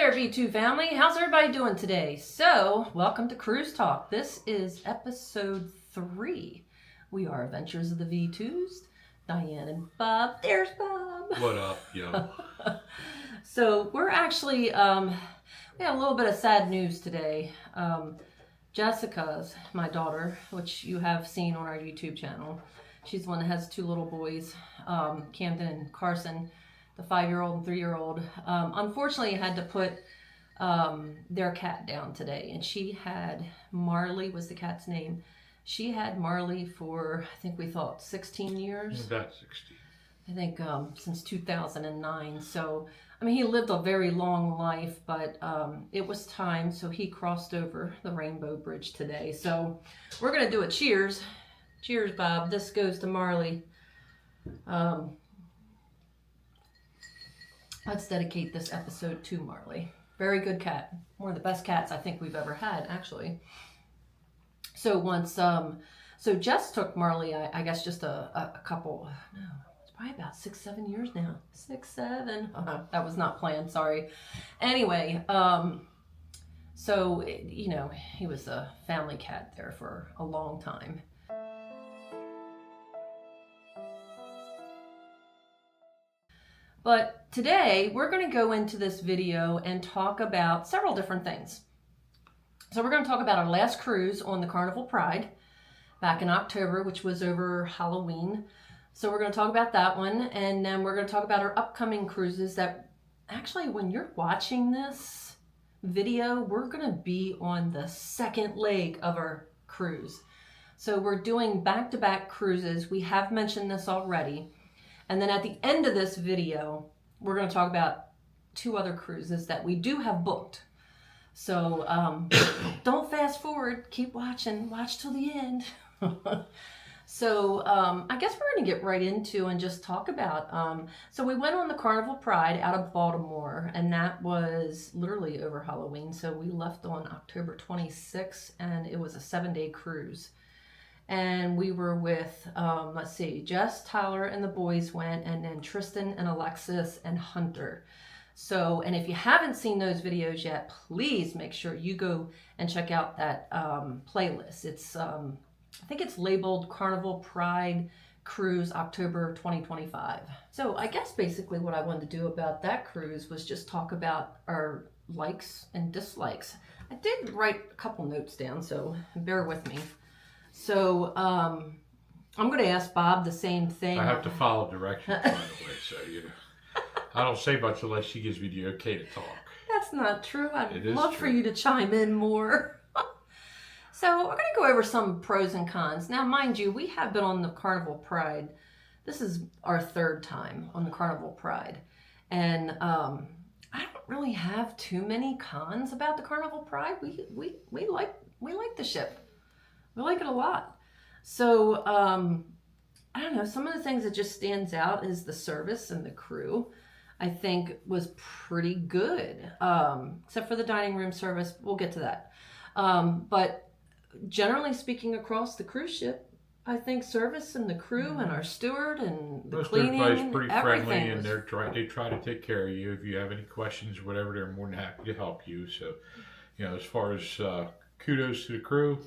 there, V2 family. How's everybody doing today? So, welcome to Cruise Talk. This is episode 3. We are Adventures of the V2s. Diane and Bob. There's Bob. What up, yo? So, we're actually, we have a little bit of sad news today. Jessica's, my daughter, which you have seen on our YouTube channel. She's the one that has 2 little boys, Camden and Carson, the 5-year-old and 3-year-old. Unfortunately, had to put their cat down today. And she had, Marley was the cat's name. She had Marley for, I think we thought 16 years. About 16. I think since 2009. So, I mean, he lived a very long life, but it was time. So he crossed over the Rainbow Bridge today. So we're going to do a cheers. Cheers, Bob. This goes to Marley. Let's dedicate this episode to Marley. Very good cat. One of the best cats I think we've ever had, actually. So once, so Jess took Marley, I guess just a couple, no, it's probably about 6-7 years now. 6-7. That was not planned, sorry. Anyway, so, you know, he was a family cat there for a long time. But today, we're going to go into this video and talk about several different things. So we're going to talk about our last cruise on the Carnival Pride back in October, which was over Halloween. So we're going to talk about that one. And then we're going to talk about our upcoming cruises that actually, when you're watching this video, we're going to be on the second leg of our cruise. So we're doing back-to-back cruises. We have mentioned this already. And then at the end of this video, we're going to talk about 2 other cruises that we do have booked. So don't fast forward, keep watching, watch till the end. So I guess we're going to get right into and just talk about, so we went on the Carnival Pride out of Baltimore, and that was literally over Halloween. So we left on October 26th, and it was a 7-day cruise. And we were with, let's see, Jess, Tyler, and the boys went, and then Tristan and Alexis and Hunter. So, and if you haven't seen those videos yet, please make sure you go and check out that playlist. It's, I think it's labeled Carnival Pride Cruise October 2025. So I guess basically what I wanted to do about that cruise was just talk about our likes and dislikes. I did write a couple notes down, so bear with me. So, I'm going to ask Bob the same thing. I have to follow directions, by the way, so, you know. I don't say much unless she gives me the okay to talk. That's not true. I'd love true for you to chime in more. So, we're going to go over some pros and cons. Now, mind you, we have been on the Carnival Pride. This is our 3rd time on the Carnival Pride. And I don't really have too many cons about the Carnival Pride. We like the ship. We like it a lot. So, I don't know, some of the things that just stands out is the service and the crew, I think was pretty good. Except for the dining room service, we'll get to that. But generally speaking across the cruise ship, I think service and the crew and our steward and the cleaning, everybody's pretty friendly, and was... they try to take care of you. If you have any questions or whatever, they're more than happy to help you. So, you know, as far as kudos to the crew,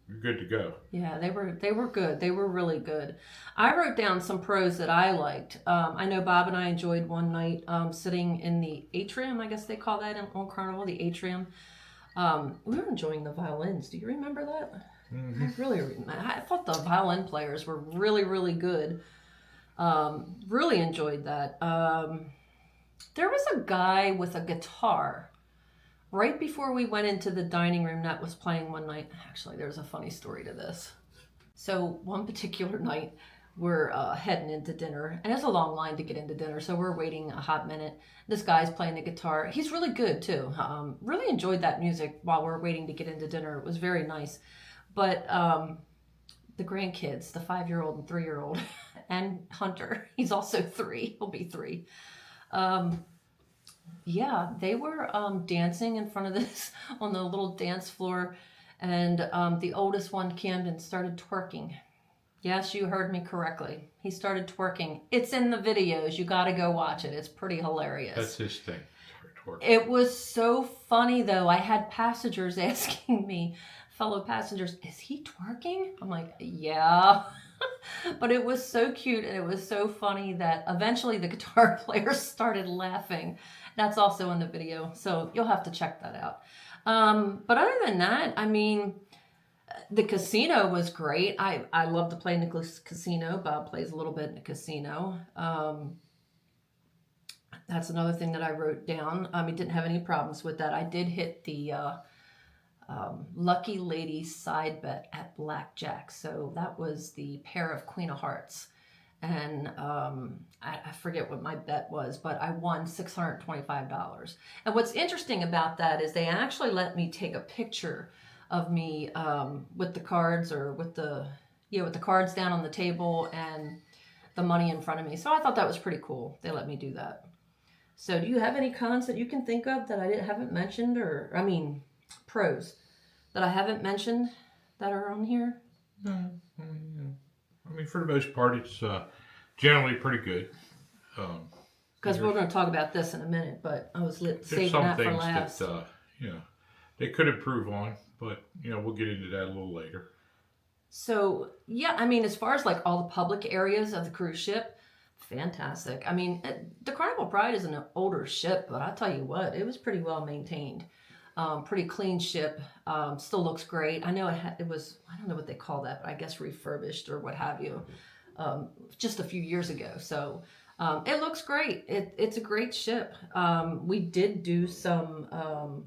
you're good to go. Yeah, they were good. They were really good. I wrote down some pros that I liked. I know Bob and I enjoyed one night sitting in the atrium, I guess they call that on Carnival, the atrium. We were enjoying the violins. Do you remember that? Mm-hmm. I thought the violin players were really, really good. Really enjoyed that. There was a guy with a guitar right before we went into the dining room that was playing one night. Actually, there's a funny story to this. So one particular night, we're heading into dinner, and it's a long line to get into dinner, so we're waiting a hot minute. This guy's playing the guitar. He's really good, too. Really enjoyed that music while we're waiting to get into dinner. It was very nice. But the grandkids, the 5-year-old and 3-year-old, and Hunter, he's also 3. He'll be 3. Yeah, they were dancing in front of this on the little dance floor, and the oldest one, Camden, started twerking. Yes, you heard me correctly. He started twerking. It's in the videos. You got to go watch it. It's pretty hilarious. That's his thing. twerk. It was so funny though. I had passengers asking me, fellow passengers, is he twerking? I'm like, yeah. But it was so cute and it was so funny that eventually the guitar player started laughing. That's also in the video, so you'll have to check that out. But other than that, I mean, the casino was great. I love to play in the casino. Bob plays a little bit in the casino. That's another thing that I wrote down. He didn't have any problems with that. I did hit the Lucky Lady side bet at blackjack. So that was the pair of Queen of Hearts. And I forget what my bet was, but I won $625. And what's interesting about that is they actually let me take a picture of me with the cards or with the cards down on the table and the money in front of me. So I thought that was pretty cool. They let me do that. So do you have any cons that you can think of that I haven't mentioned, or I mean pros that I haven't mentioned that are on here? No, I mean for the most part, it's generally pretty good. Because we're going to talk about this in a minute, but I was saving some that for things last. that they could improve on, but we'll get into that a little later. So yeah, I mean as far as like all the public areas of the cruise ship, fantastic. I mean the Carnival Pride is an older ship, but I'll tell you what, it was pretty well maintained. Pretty clean ship. Still looks great. I know it was, I don't know what they call that, but I guess refurbished or what have you, just a few years ago. So it looks great. It's a great ship. We did do some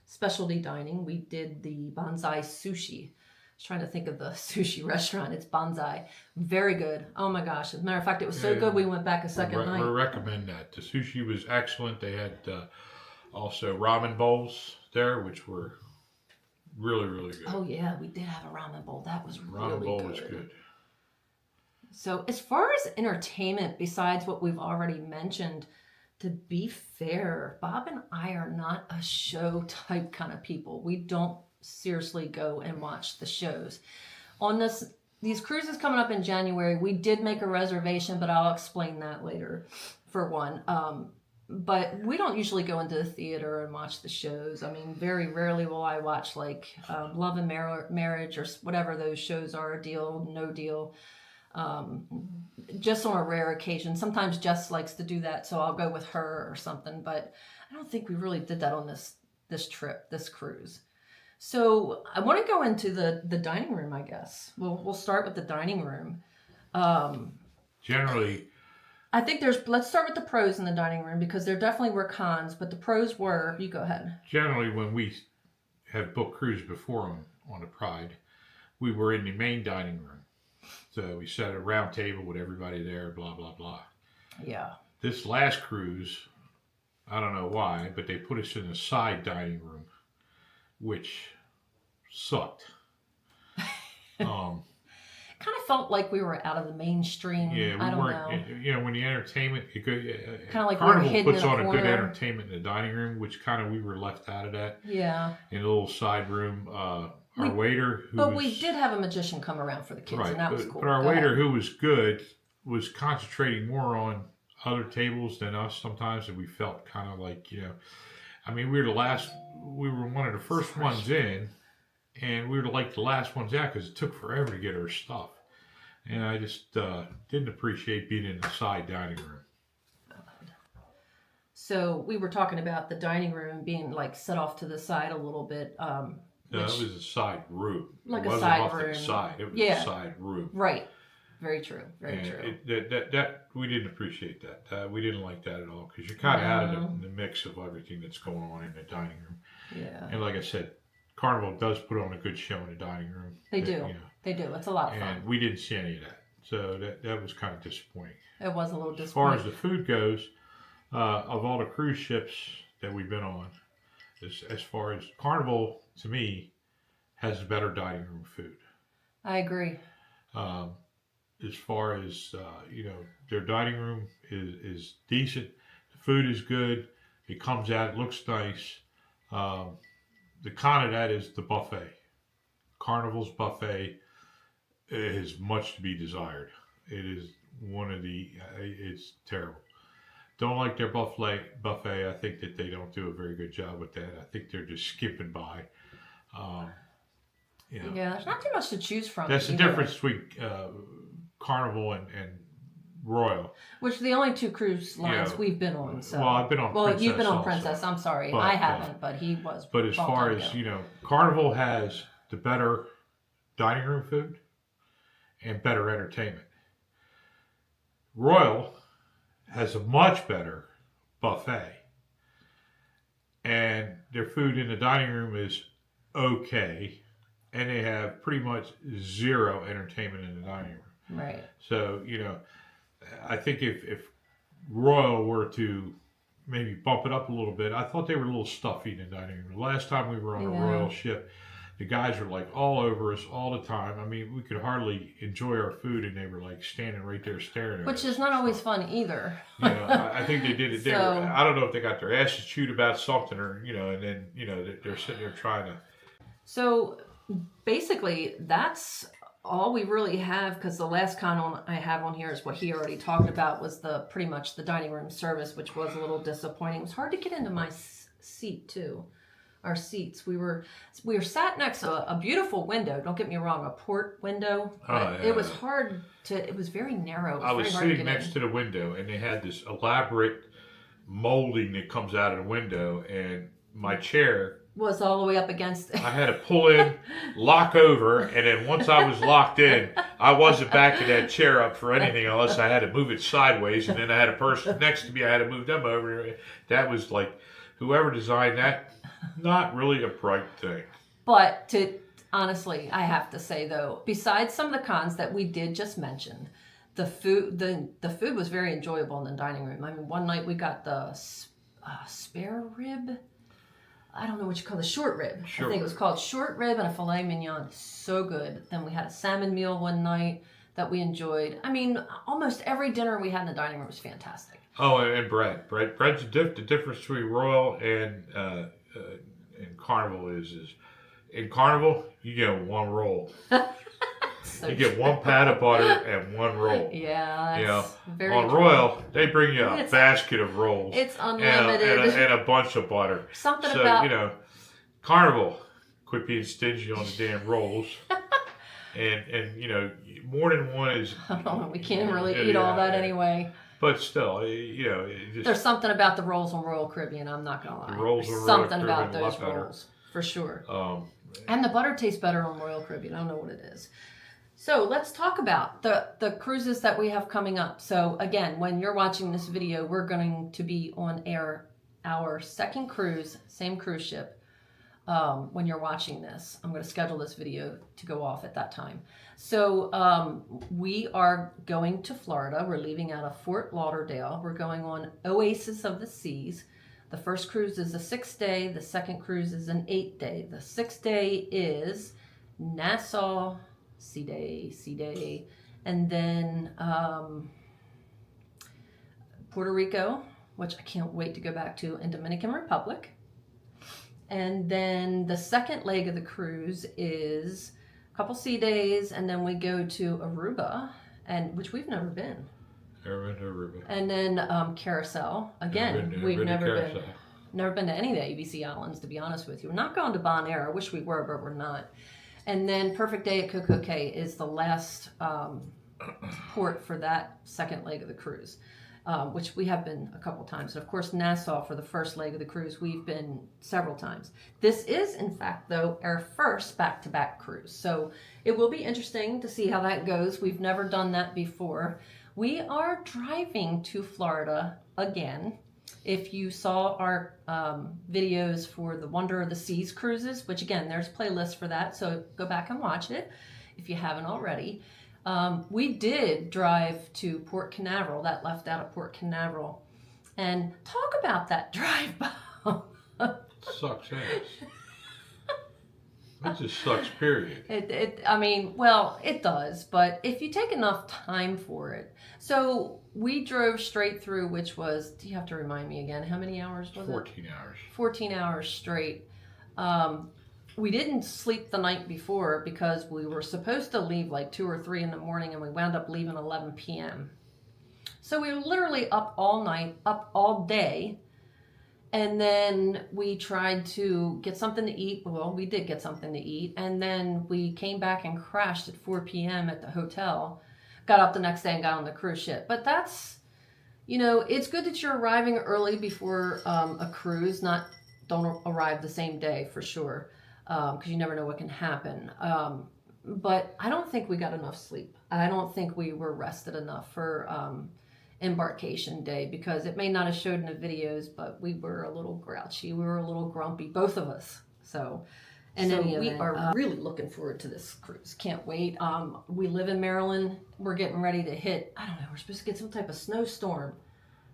specialty dining. We did the bonsai sushi. I was trying to think of the sushi restaurant. It's bonsai. Very good. Oh my gosh. As a matter of fact, it was so good we went back a second night. We recommend that. The sushi was excellent. They had also ramen bowls there, which were really, really good. Oh yeah, we did have a ramen bowl. That was really good. Ramen bowl was good. So as far as entertainment, besides what we've already mentioned, to be fair, Bob and I are not a show type kind of people. We don't seriously go and watch the shows. On these cruises coming up in January, we did make a reservation, but I'll explain that later for one. But we don't usually go into the theater and watch the shows. I mean, very rarely will I watch like Love and Marriage or whatever those shows are, Deal, No Deal. Just on a rare occasion. Sometimes Jess likes to do that, so I'll go with her or something. But I don't think we really did that on this trip, this cruise. So I want to go into the dining room, I guess. We'll start with the dining room. Generally, I think let's start with the pros in the dining room because there definitely were cons, but the pros were, you go ahead. Generally, when we have booked cruise before on the Pride, we were in the main dining room. So we set a round table with everybody there, blah, blah, blah. Yeah. This last cruise, I don't know why, but they put us in a side dining room, which sucked. Kind of felt like we were out of the mainstream. Yeah, I don't know. When the entertainment, kind of like Carnival we were hidden puts in a on a good corner. entertainment in the dining room, which kind of we were left out of that. Yeah. In a little side room, our waiter, we did have a magician come around for the kids, right, and that was cool. But our waiter, who was good, was concentrating more on other tables than us sometimes, and we felt kind of like I mean, we were one of the first ones in, and we were like the last ones out because it took forever to get our stuff. And I just didn't appreciate being in the side dining room. So we were talking about the dining room being like set off to the side a little bit. No, it was a side room. Like it a side off room. To the side. It was a side room. Right. Very true. Very true. That we didn't appreciate that. We didn't like that at all because you're kind of out of the mix of everything that's going on in the dining room. Yeah. And like I said, Carnival does put on a good show in the dining room. They do. They do. It's a lot of fun. And we didn't see any of that. So that was kind of disappointing. It was a little disappointing. As far as the food goes, of all the cruise ships that we've been on, as far as Carnival, to me, has better dining room food. I agree. As far as, their dining room is decent. The food is good. It comes out. It looks nice. The con of that is the buffet. Carnival's buffet is much to be desired. It is it's terrible. Don't like their buffet. I think that they don't do a very good job with that. I think they're just skipping by. Um, you know, Yeah, there's not too much to choose from. that's the either. difference between Carnival and Royal. Which are the only two cruise lines Yeah. we've been on. So. Well, I've been on Princess you've been on also. Princess. I'm sorry, But, I haven't, but he was. But as far as Carnival has the better dining room food and better entertainment. Royal has a much better buffet, and their food in the dining room is okay, and they have pretty much zero entertainment in the dining room. Right. So I think if Royal were to maybe bump it up a little bit, I thought they were a little stuffy in the dining room. The last time we were on a Royal ship, the guys were like all over us all the time. I mean, we could hardly enjoy our food, and they were like standing right there staring at us. Which is not always fun either. I think they did it. I don't know if they got their asses chewed about something, or and then they're sitting there trying to. So basically, that's all we really have, because the last con I have on here is what he already talked about, was pretty much the dining room service, which was a little disappointing. It was hard to get into my seat too. Our seats. We were sat next to a beautiful window. Don't get me wrong, a port window. It was hard to. It was very narrow. I was sitting next to the window, and they had this elaborate molding that comes out of the window, and my chair was all the way up against it. I had to pull in, lock over, and then once I was locked in, I wasn't backing that chair up for anything unless I had to move it sideways, and then I had a person next to me. I had to move them over. That was like, whoever designed that. Not really a bright thing. But honestly, I have to say though, besides some of the cons that we did just mention, the food was very enjoyable in the dining room. I mean, one night we got the spare rib. I don't know what you call the short rib. I think it was called short rib and a filet mignon. So good. Then we had a salmon meal one night that we enjoyed. I mean, almost every dinner we had in the dining room was fantastic. Oh, and bread. Bread's the difference between Royal and Carnival is in Carnival you get one roll. You get one pat of butter and one roll. Yeah, that's very on true. Royal, they bring you a basket of rolls. It's unlimited. And a bunch of butter. Something about... Carnival, quit being stingy on the damn rolls. and more than one is... we can't really eat all that anyway. But still, there's something about the rolls on Royal Caribbean, I'm not going to lie. The rolls on something Royal about those rolls, for sure. And the butter tastes better on Royal Caribbean. I don't know what it is. So let's talk about the cruises that we have coming up. So again, when you're watching this video, we're going to be on air our second cruise, same cruise ship. When you're watching this, I'm going to schedule this video to go off at that time. So we are going to Florida. We're leaving out of Fort Lauderdale. We're going on Oasis of the Seas. The first cruise is a 6-day. The second cruise is an 8-day. The 6-day is Nassau, Sea Day, and then Puerto Rico, which I can't wait to go back to, and Dominican Republic. And then the second leg of the cruise is a couple sea days, and then we go to Aruba, which we've never been. Never been to Aruba. And then Carousel. Again, we've never been to any of the ABC islands, to be honest with you. We're not going to Bonaire. I wish we were, but we're not. And then Perfect Day at Coco Cay is the last port for that second leg of the cruise. Which we have been a couple times. And of course, Nassau for the first leg of the cruise, we've been several times. This is, in fact, though, our first back-to-back cruise. So it will be interesting to see how that goes. We've never done that before. We are driving to Florida again. If you saw our videos for the Wonder of the Seas cruises, which again, there's playlists for that. So go back and watch it if you haven't already. We did drive to Port Canaveral. That left out of Port Canaveral. And talk about that drive by. Sucks ass. That just sucks, period. It does. But if you take enough time for it. So we drove straight through, which was, do you have to remind me again, how many hours was 14 it? 14 hours. 14 hours straight. We didn't sleep the night before because we were supposed to leave like 2 or 3 in the morning, and we wound up leaving 11 p.m. So we were literally up all night, up all day. And then we tried to get something to eat. Well, we did get something to eat. And then we came back and crashed at 4 p.m. at the hotel. Got up the next day and got on the cruise ship. But that's, it's good that you're arriving early before a cruise. Don't arrive the same day for sure, because you never know what can happen. But I don't think we got enough sleep. I don't think we were rested enough for embarkation day, because it may not have showed in the videos, but we were a little grouchy. We were a little grumpy, both of us. So we are really looking forward to this cruise. Can't wait. We live in Maryland. We're getting ready to hit, I don't know, we're supposed to get some type of snowstorm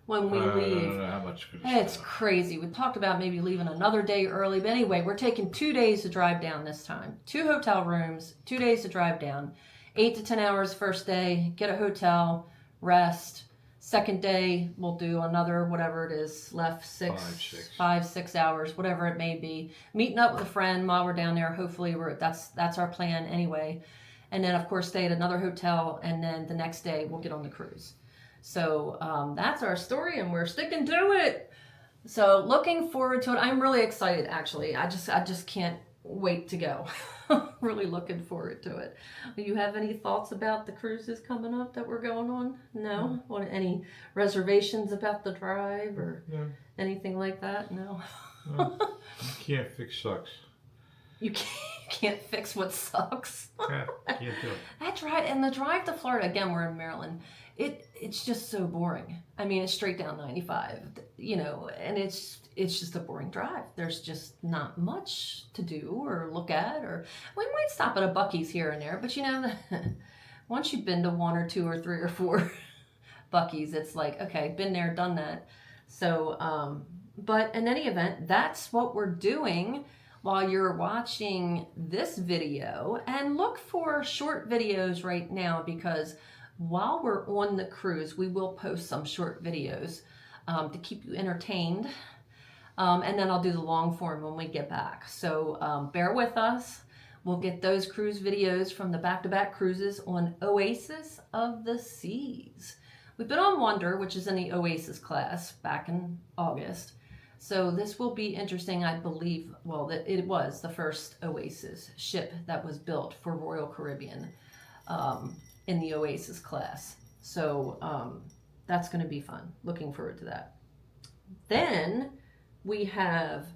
when we leave. I don't know how much it's crazy. We talked about maybe leaving another day early, but anyway, we're taking 2 days to drive down this time. 2 hotel rooms, 2 days to drive down. 8 to 10 hours first day, get a hotel, rest. Second day, we'll do another, whatever it is, left 5-6 hours, whatever it may be. Meeting up with a friend while we're down there. Hopefully, that's our plan anyway. And then, of course, stay at another hotel, and then the next day we'll get on the cruise. So that's our story, and we're sticking to it. So looking forward to it. I'm really excited, actually. I just can't wait to go. Really looking forward to it. Do you have any thoughts about the cruises coming up that we're going on? No? Any reservations about the drive or anything like that? No? You can't fix sucks. You can't fix what sucks. Can't do it. The drive to Florida, again, we're in Maryland. It's just so boring. I mean, it's straight down 95, and it's just a boring drive. There's just not much to do or look at, or we might stop at a Buc-ee's here and there, but once you've been to 1 or 2 or 3 or 4 Buc-ee's, it's like, okay, been there, done that. So, but in any event, that's what we're doing while you're watching this video. And look for short videos right now, because while we're on the cruise, we will post some short videos to keep you entertained. And then I'll do the long form when we get back. So bear with us. We'll get those cruise videos from the back-to-back cruises on Oasis of the Seas. We've been on Wonder, which is in the Oasis class, back in August. So this will be interesting, I believe. Well, it was the first Oasis ship that was built for Royal Caribbean in the Oasis class. So that's going to be fun. Looking forward to that. Then we have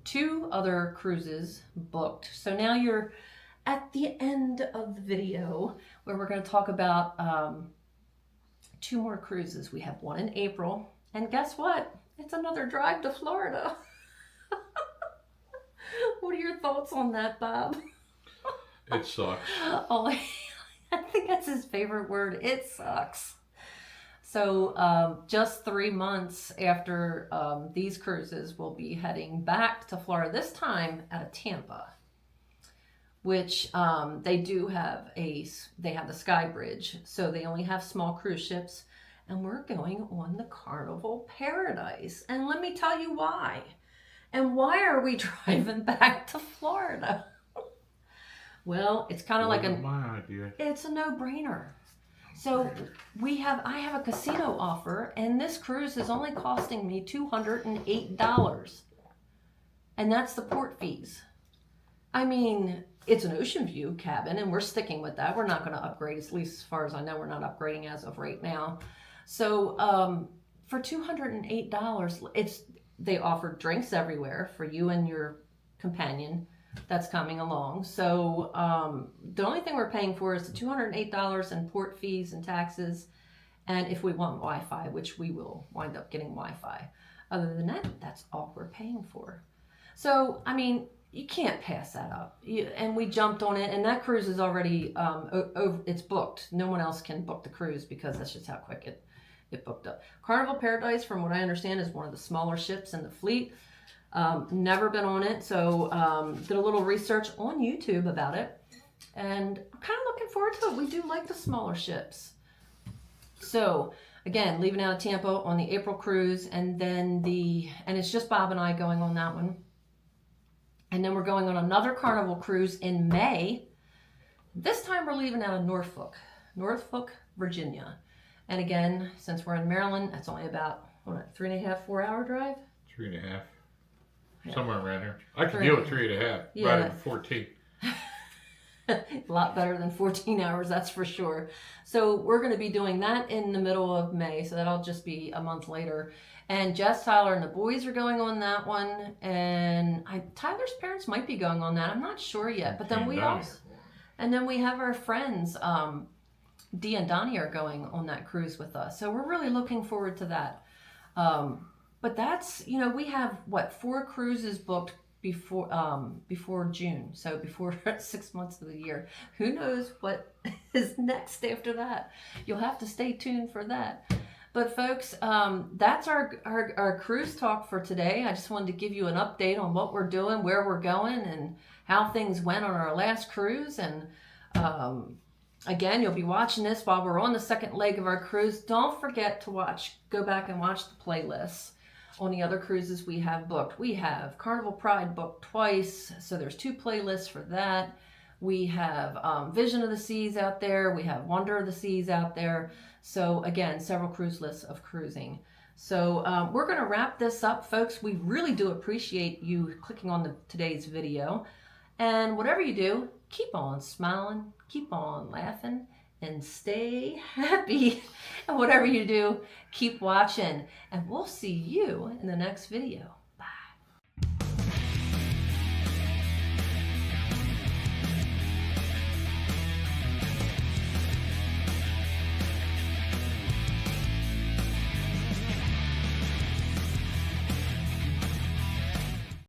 2 other cruises booked. So now you're at the end of the video, where we're going to talk about 2 more cruises. We have one in April, and guess what? It's another drive to Florida. What are your thoughts on that, Bob? It sucks. Oh, I think that's his favorite word. It sucks. So just 3 months after these cruises, we'll be heading back to Florida, this time out of Tampa, which they have the Sky Bridge, so they only have small cruise ships, and we're going on the Carnival Paradise. And let me tell you why. And why are we driving back to Florida? Well, it's kind of like my idea. It's a no-brainer. So I have a casino offer, and this cruise is only costing me $208. And that's the port fees. I mean, it's an ocean view cabin, and we're sticking with that. We're not going to upgrade, at least as far as I know, we're not upgrading as of right now. So for $208, they offer drinks everywhere for you and your companion that's coming along. So the only thing we're paying for is the $208 in port fees and taxes, and if we want Wi-Fi, which we will wind up getting Wi-Fi. Other than that, that's all we're paying for. So, I mean, you can't pass that up. And we jumped on it, and that cruise is already, it's booked. No one else can book the cruise, because that's just how quick it booked up. Carnival Paradise, from what I understand, is one of the smaller ships in the fleet. Never been on it, so did a little research on YouTube about it, and I'm kind of looking forward to it. We do like the smaller ships. So again, leaving out of Tampa on the April cruise, and then and it's just Bob and I going on that one. And then we're going on another Carnival cruise in May. This time we're leaving out of Norfolk, Virginia. And again, since we're in Maryland, that's only about, what, 3.5, 4 hour drive? 3.5. Yeah. Somewhere around there. I can Three. deal with 3.5. Yeah. Rather than 14. A lot better than 14 hours, that's for sure. So we're going to be doing that in the middle of May, so that'll just be a month later. And Jess, Tyler, and the boys are going on that one, and Tyler's parents might be going on that. I'm not sure yet. But then we have our friends, Dee and Donnie, are going on that cruise with us. So we're really looking forward to that. But that's, we have 4 cruises booked before June, so before 6 months of the year. Who knows what is next after that? You'll have to stay tuned for that. But folks, that's our cruise talk for today. I just wanted to give you an update on what we're doing, where we're going, and how things went on our last cruise. And again, you'll be watching this while we're on the second leg of our cruise. Don't forget to go back and watch the playlists on the other cruises we have booked. We have Carnival Pride booked twice, so there's 2 playlists for that. We have Vision of the Seas out there. We have Wonder of the Seas out there. So again, several cruise lists of cruising. So we're going to wrap this up, folks. We really do appreciate you clicking on today's video. And whatever you do, keep on smiling, keep on laughing, and stay happy. And whatever you do, keep watching. And we'll see you in the next video.